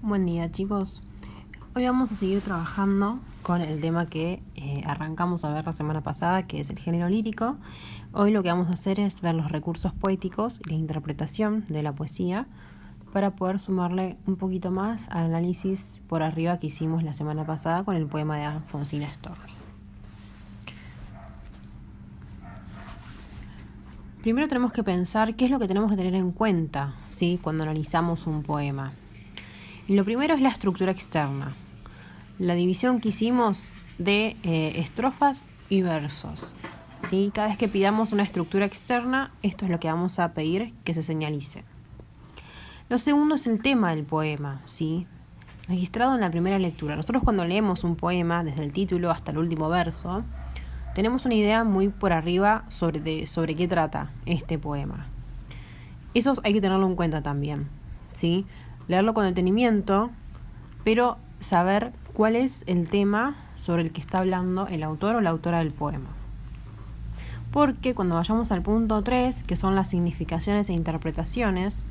Buen día, chicos. Hoy vamos a seguir trabajando con el tema que arrancamos a ver la semana pasada, que es el género lírico. Hoy lo que vamos a hacer es ver los recursos poéticos y la interpretación de la poesía para poder sumarle un poquito más al análisis por arriba que hicimos la semana pasada con el poema de Alfonsina Storni. Primero tenemos que pensar qué es lo que tenemos que tener en cuenta, ¿sí?, cuando analizamos un poema. Y lo primero es la estructura externa, la división que hicimos de estrofas y versos, ¿sí? Cada vez que pidamos una estructura externa, esto es lo que vamos a pedir que se señalice. Lo segundo es el tema del poema, ¿sí?, registrado en la primera lectura. Nosotros cuando leemos un poema, desde el título hasta el último verso, tenemos una idea muy por arriba sobre qué trata este poema. Eso hay que tenerlo en cuenta también, ¿sí? Leerlo con detenimiento, pero saber cuál es el tema sobre el que está hablando el autor o la autora del poema. Porque cuando vayamos al punto 3, que son las significaciones e interpretaciones,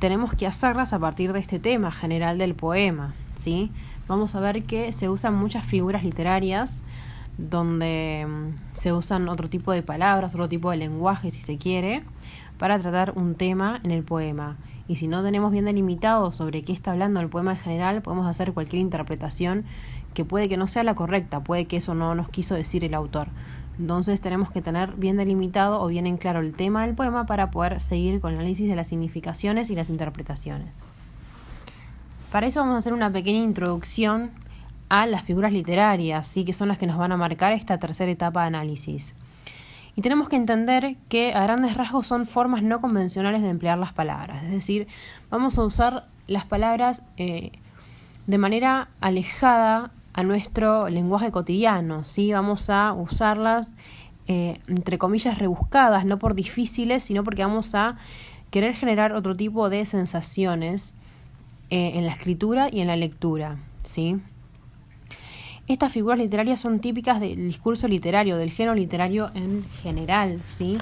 tenemos que hacerlas a partir de este tema general del poema, ¿sí? Vamos a ver que se usan muchas figuras literarias donde se usan otro tipo de palabras, otro tipo de lenguaje, si se quiere, para tratar un tema en el poema. Y si no tenemos bien delimitado sobre qué está hablando el poema en general, podemos hacer cualquier interpretación que puede que no sea la correcta, puede que eso no nos quiso decir el autor. Entonces tenemos que tener bien delimitado o bien en claro el tema del poema para poder seguir con el análisis de las significaciones y las interpretaciones. Para eso vamos a hacer una pequeña introducción a las figuras literarias, ¿sí?, que son las que nos van a marcar esta tercera etapa de análisis. Y tenemos que entender que a grandes rasgos son formas no convencionales de emplear las palabras. Es decir, vamos a usar las palabras de manera alejada a nuestro lenguaje cotidiano, ¿sí? Vamos a usarlas entre comillas rebuscadas, no por difíciles, sino porque vamos a querer generar otro tipo de sensaciones en la escritura y en la lectura, ¿sí? Estas figuras literarias son típicas del discurso literario, del género literario en general, ¿sí?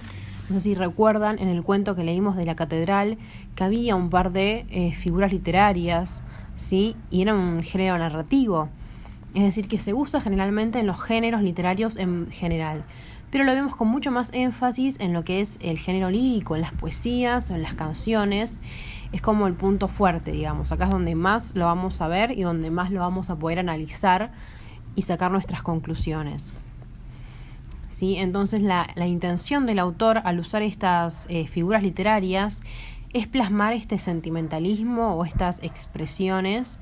No sé si recuerdan en el cuento que leímos de la catedral que había un par de figuras literarias, ¿sí? Y era un género narrativo. Es decir, que se usa generalmente en los géneros literarios en general. Pero lo vemos con mucho más énfasis en lo que es el género lírico, en las poesías, en las canciones. Es como el punto fuerte, digamos. Acá es donde más lo vamos a ver y donde más lo vamos a poder analizar y sacar nuestras conclusiones, ¿sí? Entonces la intención del autor al usar estas figuras literarias es plasmar este sentimentalismo o estas expresiones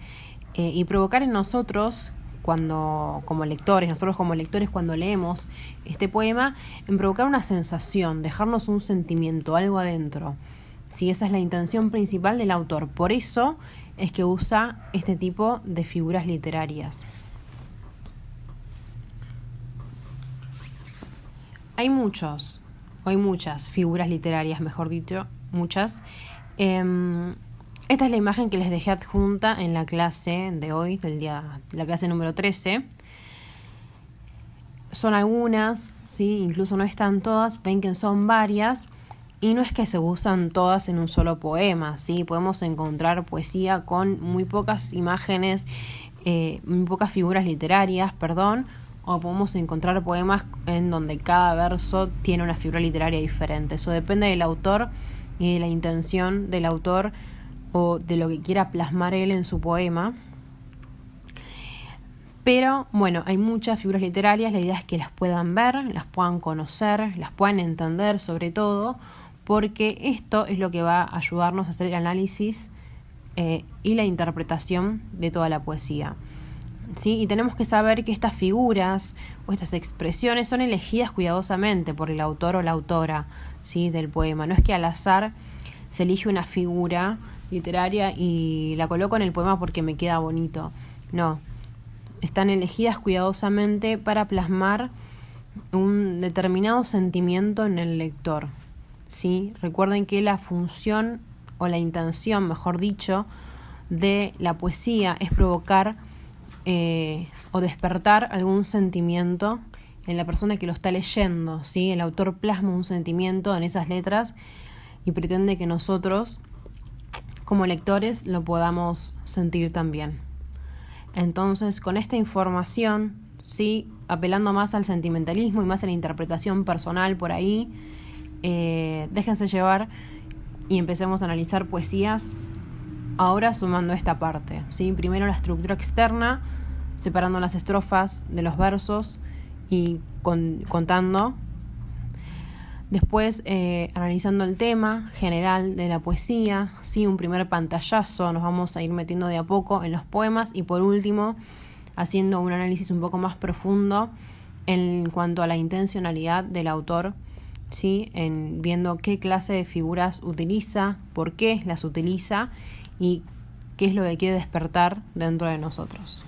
y provocar en nosotros, nosotros como lectores cuando leemos este poema, en provocar una sensación, dejarnos un sentimiento, algo adentro, ¿sí? Esa es la intención principal del autor. Por eso es que usa este tipo de figuras literarias. Hay muchas figuras literarias, mejor dicho, muchas. Esta es la imagen que les dejé adjunta en la clase de hoy, la clase número 13. Son algunas, ¿sí? Incluso no están todas, ven que son varias, y no es que se usan todas en un solo poema, ¿sí? Podemos encontrar poesía con muy pocas imágenes, muy pocas figuras literarias, o podemos encontrar poemas en donde cada verso tiene una figura literaria diferente. Eso depende del autor y de la intención del autor o de lo que quiera plasmar él en su poema. Pero bueno, hay muchas figuras literarias, la idea es que las puedan ver, las puedan conocer, las puedan entender sobre todo, porque esto es lo que va a ayudarnos a hacer el análisis y la interpretación de toda la poesía, ¿sí? Y tenemos que saber que estas figuras o estas expresiones son elegidas cuidadosamente por el autor o la autora, ¿sí?, del poema. No es que al azar se elige una figura literaria y la coloco en el poema porque me queda bonito. No, están elegidas cuidadosamente para plasmar un determinado sentimiento en el lector, ¿sí? Recuerden que la función o la intención, mejor dicho, de la poesía es provocar o despertar algún sentimiento en la persona que lo está leyendo, ¿sí? El autor plasma un sentimiento en esas letras y pretende que nosotros como lectores lo podamos sentir también. Entonces, con esta información, sí, apelando más al sentimentalismo y más a la interpretación personal por ahí, déjense llevar y empecemos a analizar poesías. Ahora sumando esta parte, ¿sí? Primero la estructura externa, separando las estrofas de los versos y contando. Después analizando el tema general de la poesía, ¿sí? Un primer pantallazo, nos vamos a ir metiendo de a poco en los poemas y por último haciendo un análisis un poco más profundo en cuanto a la intencionalidad del autor, ¿sí? En viendo qué clase de figuras utiliza, por qué las utiliza y qué es lo que quiere despertar dentro de nosotros.